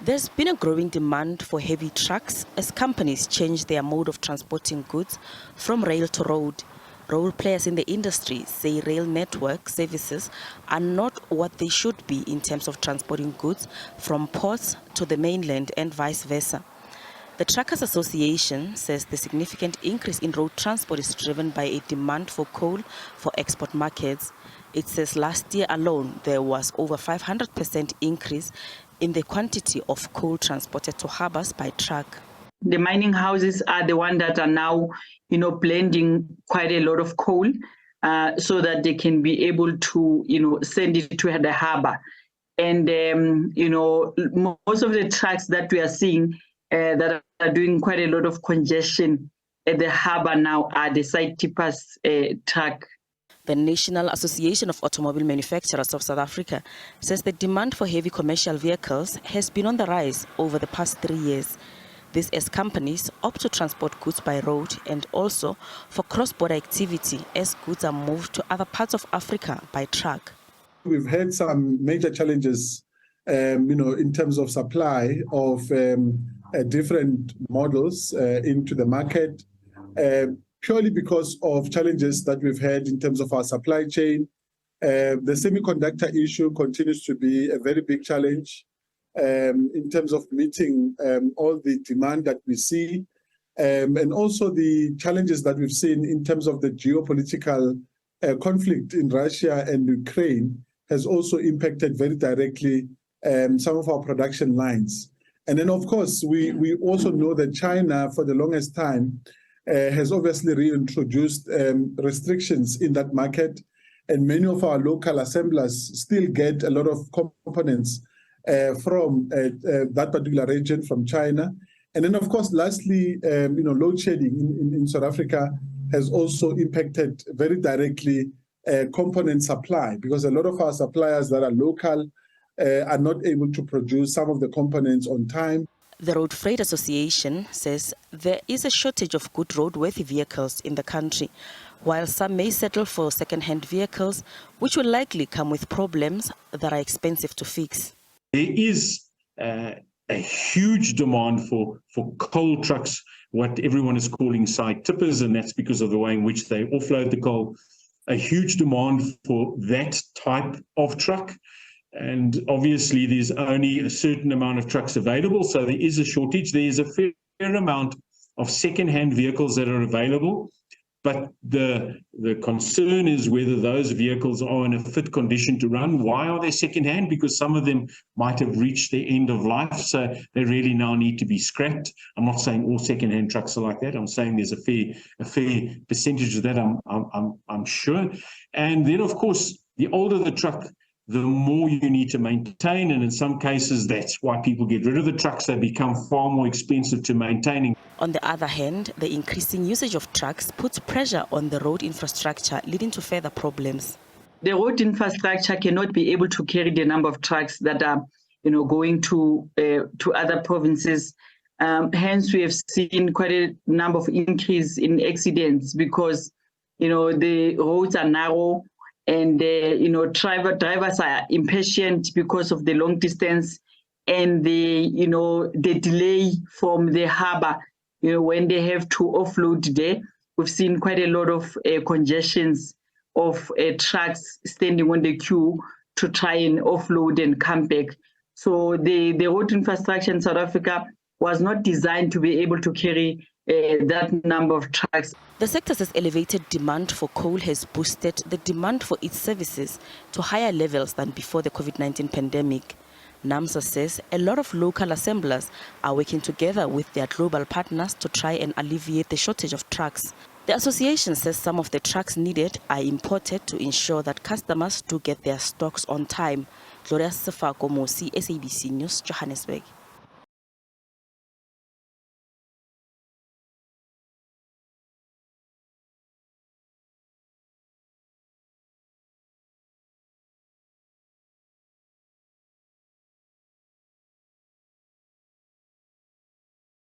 There's been a growing demand for heavy trucks as companies change their mode of transporting goods from rail to road. Role players in the industry say rail network services are not what they should be in terms of transporting goods from ports to the mainland and vice versa. The Truckers Association says the significant increase in road transport is driven by a demand for coal for export markets. It says last year alone there was over 500% increase in the quantity of coal transported to harbors by truck. The mining houses are the ones that are now, blending quite a lot of coal so that they can be able to, send it to the harbor. And, most of the trucks that we are seeing that are doing quite a lot of congestion at the harbor now are the side tippers truck. The National Association of Automobile Manufacturers of South Africa says the demand for heavy commercial vehicles has been on the rise over the past 3 years. This as companies opt to transport goods by road and also for cross-border activity as goods are moved to other parts of Africa by truck. We've had some major challenges, in terms of supply of different models into the market, purely because of challenges that we've had in terms of our supply chain. The semiconductor issue continues to be a very big challenge in terms of meeting all the demand that we see, and also the challenges that we've seen in terms of the geopolitical conflict in Russia and Ukraine has also impacted very directly some of our production lines. And then, of course, we also know that China, for the longest time, has obviously reintroduced restrictions in that market, and many of our local assemblers still get a lot of components from that particular region, from China. And then, of course, lastly, load shedding in South Africa has also impacted very directly component supply, because a lot of our suppliers that are local are not able to produce some of the components on time. The Road Freight Association says there is a shortage of good roadworthy vehicles in the country, while some may settle for second-hand vehicles, which will likely come with problems that are expensive to fix. There is a huge demand for coal trucks, what everyone is calling side tippers, and that's because of the way in which they offload the coal. A huge demand for that type of truck. And obviously, there's only a certain amount of trucks available, so there is a shortage. There is a fair amount of second-hand vehicles that are available, but the concern is whether those vehicles are in a fit condition to run. Why are they second-hand? Because some of them might have reached their end of life, so they really now need to be scrapped. I'm not saying all second-hand trucks are like that. I'm saying there's a fair percentage of that, I'm sure. And then, of course, the older the truck, the more you need to maintain, and in some cases that's why people get rid of the trucks. They become far more expensive to maintain. On the other hand, the increasing usage of trucks puts pressure on the road infrastructure, leading to further problems. The road infrastructure cannot be able to carry the number of trucks that are going to other provinces. Hence, we have seen quite a number of increase in accidents because the roads are narrow. And drivers are impatient because of the long distance and the delay from the harbor. When they have to offload there, we've seen quite a lot of congestions of trucks standing on the queue to try and offload and come back. So the road infrastructure in South Africa was not designed to be able to carry that number of trucks. The sector says elevated demand for coal has boosted the demand for its services to higher levels than before the COVID-19 pandemic. NAMSA says a lot of local assemblers are working together with their global partners to try and alleviate the shortage of trucks. The association says some of the trucks needed are imported to ensure that customers do get their stocks on time. Gloria Sefako, SABC News, Johannesburg.